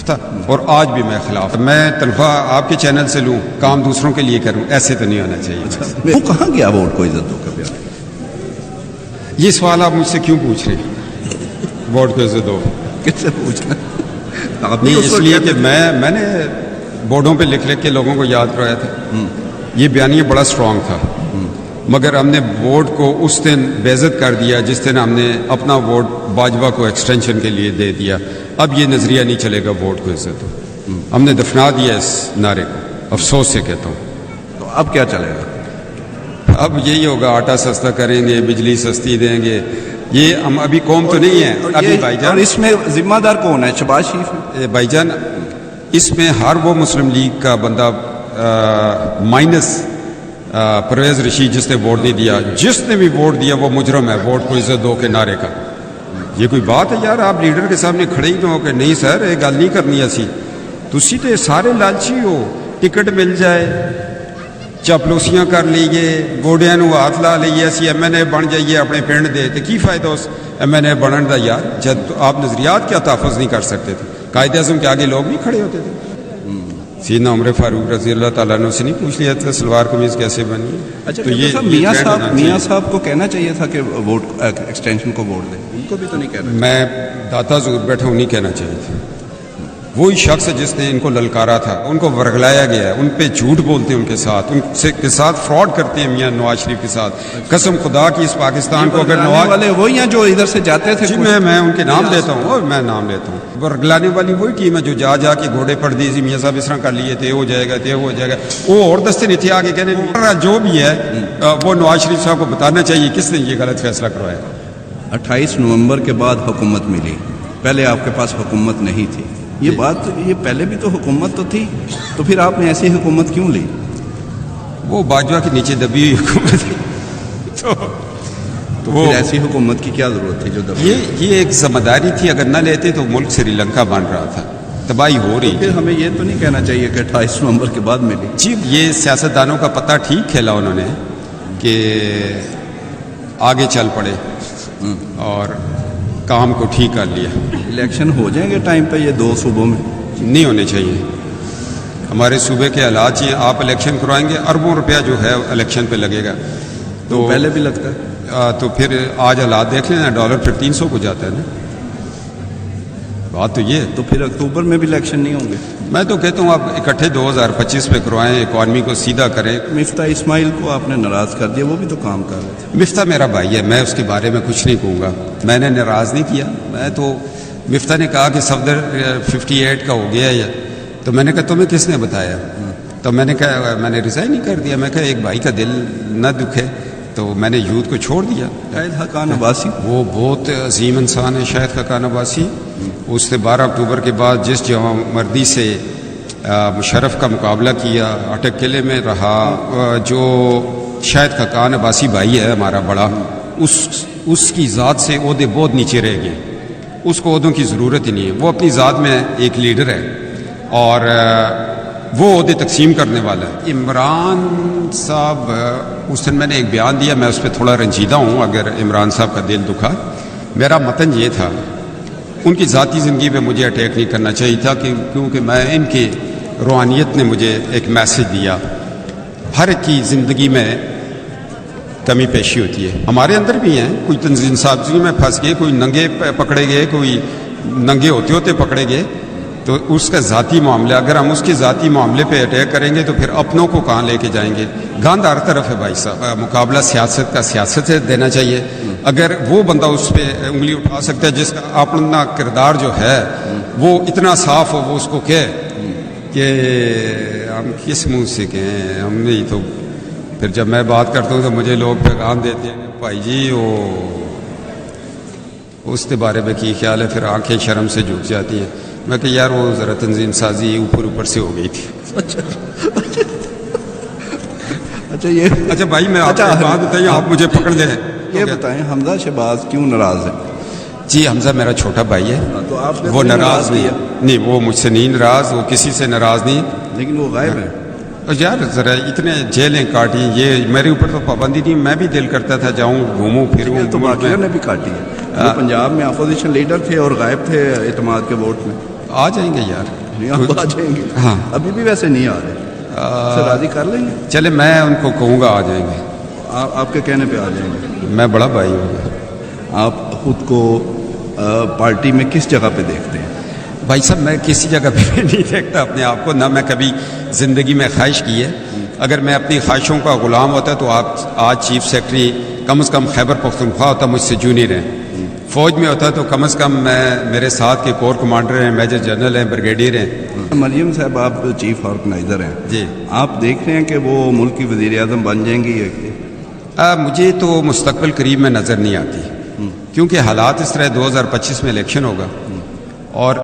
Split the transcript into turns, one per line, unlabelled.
تھا اور آج بھی میں خلاف. میں تنخواہ آپ کے چینل سے لوں, کام دوسروں کے لیے کروں, ایسے تو نہیں ہونا چاہیے.
وہ کہاں گیا ووٹ کو عزت دو کا بیان؟
یہ سوال آپ مجھ سے کیوں پوچھ رہے ہیں؟ ووٹ کو عزت دو
کس سے پوچھنا؟
نہیں, اس لیے کہ میں نے بورڈوں پہ لکھ کے لوگوں کو یاد کرایا تھا. یہ بیانیہ بڑا اسٹرانگ تھا, مگر ہم نے ووٹ کو اس دن بے عزت کر دیا جس دن ہم نے اپنا ووٹ باجوہ کو ایکسٹینشن کے لیے دے دیا. اب یہ نظریہ نہیں چلے گا ووٹ کو عزت دو. ہم نے دفنا دیا اس نعرے کو, افسوس سے کہتا ہوں.
تو اب کیا چلے گا؟
اب یہی ہوگا, آٹا سستا کریں گے, بجلی سستی دیں گے. یہ ہم ابھی قوم تو نہیں ہے ابھی بھائی جان.
اور اس میں ذمہ دار کون ہے؟ شہباز شریف
بھائی جان, اس میں ہر وہ مسلم لیگ کا بندہ مائنس پرویز رشید جس نے ووٹ نہیں دیا, جس نے بھی ووٹ دیا وہ مجرم ہے ووٹ کو عزت دو کے نعرے کا. یہ کوئی بات ہے یار؟ آپ لیڈر کے سامنے کھڑے ہی نہ ہو کہ نہیں سر یہ گل نہیں کرنی اسی. تسی تو سارے لالچی ہو, ٹکٹ مل جائے چاپلوسیاں کر لیے, گوڑیاں نو ہاتھ لا لیے, اسی ایم این اے بن جائیے اپنے پنڈ دے. تو کی فائدہ اس ایم این اے بنن دا یار, جب آپ نظریات کیا تحفظ نہیں کر سکتے تھے؟ قائد اعظم کے آگے لوگ نہیں کھڑے ہوتے تھے. سیدنا عمر فاروق رضی اللہ تعالیٰ عنہ سے نہیں پوچھ لیا تھا سلوار قمیض کیسے بنی؟
اچھا
تو یہ
میاں صاحب کو کہنا چاہیے تھا کہ ووٹ ایکسٹینشن کو ووٹ دیں, ان کو بھی تو نہیں کہنا.
میں داتا ضرور بیٹھا ہوں, نہیں کہنا چاہیے تھا. وہی شخص جس نے ان کو للکارا تھا, ان کو ورگلایا گیا ہے, ان پہ جھوٹ بولتے ہیں, ان کے ساتھ کے ساتھ فراڈ کرتے ہیں میاں نواز شریف کے ساتھ. قسم خدا کی اس پاکستان کو اگر نواز
والے وہی ہیں جو ادھر سے جاتے تھے,
جی میں ان کے نام لیتا ہوں اور میں نام لیتا ہوں. ورگلانے والی وہی ٹیم ہے جو جا کے گھوڑے پڑ دی, میاں صاحب اس طرح کر لیے تھے, ہو جائے گا. وہ اور دستے نہیں تھے آگے کہنے جو بھی ہے وہ نواز شریف صاحب کو بتانا چاہیے کس نے یہ غلط فیصلہ کروایا.
28 نومبر کے بعد حکومت ملی, پہلے آپ کے پاس حکومت نہیں تھی. یہ بات یہ پہلے بھی تو حکومت تو تھی, تو پھر آپ نے ایسی حکومت کیوں لی؟
وہ باجوہ کے نیچے دبی ہوئی حکومت تھی.
تو پھر ایسی حکومت کی کیا ضرورت تھی جو دبی؟
یہ ایک ذمہ داری تھی, اگر نہ لیتے تو ملک سری لنکا بن رہا تھا, تباہی ہو رہی.
پھر ہمیں یہ تو نہیں کہنا چاہیے کہ 28 نومبر کے بعد ملی.
جی یہ سیاستدانوں کا پتہ ٹھیک کھیلا انہوں نے کہ آگے چل پڑے اور کام کو ٹھیک کر لیا.
الیکشن ہو جائیں گے ٹائم پہ یہ 2 صوبوں میں؟
نہیں ہونے چاہیے. ہمارے صوبے کے حالات یہ, آپ الیکشن کروائیں گے, اربوں روپیہ جو ہے الیکشن پہ لگے گا.
تو پہلے بھی لگتا ہے.
تو پھر آج حالات دیکھ لیں نا, ڈالر پھر 300 کو جاتا ہے نا. بات تو یہ.
تو پھر اکتوبر میں بھی الیکشن نہیں ہوں گے؟
میں تو کہتا ہوں آپ اکٹھے 2025 پہ کروائیں, اکانومی کو سیدھا کریں.
مفتاح اسماعیل کو آپ نے ناراض کر دیا, وہ بھی تو کام کر رہے تھے.
مفتاح میرا بھائی ہے, میں اس کے بارے میں کچھ نہیں کہوں گا. میں نے ناراض نہیں کیا. میں تو مفتاح نے کہا کہ صفدر 58 کا ہو گیا ہے, تو میں نے کہا تمہیں کس نے بتایا؟ تو میں نے کہا میں نے ریزائن نہیں کر دیا. میں کہا ایک بھائی کا دل نہ دکھے, تو میں نے یوتھ کو چھوڑ دیا.
شاہد حقان عباسی
وہ بہت عظیم انسان ہے, شاہد حقان عباسی. اس نے 12 اکتوبر کے بعد جس جوان مردی سے مشرف کا مقابلہ کیا, اٹک قلعے میں رہا, جو شاہد حقان عباسی بھائی ہے ہمارا بڑا, اس کی ذات سے عہدے بہت نیچے رہ گئے. اس کو عہدوں کی ضرورت ہی نہیں ہے. وہ اپنی ذات میں ایک لیڈر ہے اور وہ عہدے تقسیم کرنے والا ہے. عمران صاحب, اس دن میں نے ایک بیان دیا, میں اس پہ تھوڑا رنجیدہ ہوں اگر عمران صاحب کا دل دکھا. میرا متن یہ تھا, ان کی ذاتی زندگی پہ مجھے اٹیک نہیں کرنا چاہیے تھا, کیونکہ میں ان کی روحانیت نے مجھے ایک میسج دیا. ہر ایک کی زندگی میں کمی پیشی ہوتی ہے, ہمارے اندر بھی ہیں. کوئی تنظیم سازی میں پھنس گئے, کوئی ننگے پکڑے گئے, کوئی ننگے ہوتے پکڑے گئے. تو اس کا ذاتی معاملہ, اگر ہم اس کے ذاتی معاملے پہ اٹیک کریں گے تو پھر اپنوں کو کہاں لے کے جائیں گے؟ گاندھ ہر طرف ہے بھائی صاحب. مقابلہ سیاست کا سیاست سے دینا چاہیے. اگر وہ بندہ اس پہ انگلی اٹھا سکتا ہے جس کا اپنا کردار جو ہے وہ اتنا صاف ہو, وہ اس کو کہے کہ ہم کس منہ سے کہیں, ہم نہیں. تو پھر جب میں بات کرتا ہوں تو مجھے لوگ پیغام دیتے ہیں بھائی جی وہ اس کے بارے میں کی خیال ہے, پھر آنکھیں شرم سے جھک جاتی ہیں. میں کہ یار وہ ذرا تنظیم سازی اوپر سے ہو گئی تھی.
اچھا یہ
اچھا بھائی میں آپ کو بات بتائیے, آپ مجھے پکڑ لیں.
یہ بتائیں حمزہ شہباز کیوں ناراض ہے؟
جی حمزہ میرا چھوٹا بھائی ہے,
تو آپ
وہ ناراض نہیں, وہ مجھ سے نہیں ناراض, وہ کسی سے ناراض نہیں,
لیکن وہ غائب ہے.
یار ذرا اتنے جیلیں کاٹی, یہ میرے اوپر تو پابندی نہیں. میں بھی دل کرتا تھا جاؤں گھوموں پھروں.
تو باقیوں نے بھی کاٹی ہے. وہ پنجاب میں اپوزیشن لیڈر تھے اور غائب تھے اعتماد کے ووٹ میں.
آ جائیں گے یار.
نہیں آپ آ جائیں گے.
ہاں.
ابھی بھی ویسے نہیں آ رہے. سر راضی کر لیں گے.
چلے میں ان کو کہوں گا آ جائیں گے.
آپ کے کہنے پہ آ جائیں گے.
میں بڑا بھائی ہوں.
آپ خود کو پارٹی میں کس جگہ پہ دیکھتے ہیں؟
بھائی صاحب میں کسی جگہ پہ نہیں دیکھتا اپنے آپ کو, نہ میں کبھی زندگی میں خواہش کی ہے. اگر میں اپنی خواہشوں کا غلام ہوتا تو آج چیف سیکرٹری کم از کم خیبر پختونخوا ہوتا, مجھ سے جونیئر ہیں. فوج میں ہوتا تو کم از کم میرے ساتھ کے کور کمانڈر ہیں, میجر جنرل ہیں, بریگیڈیئر ہیں.
مریم صاحب آپ چیف آرگنائزر ہیں
جی.
آپ دیکھ رہے ہیں کہ وہ ملک کی وزیر اعظم بن جائیں گی؟
مجھے تو مستقبل قریب میں نظر نہیں آتی, کیونکہ حالات اس طرح 2025 میں الیکشن ہوگا اور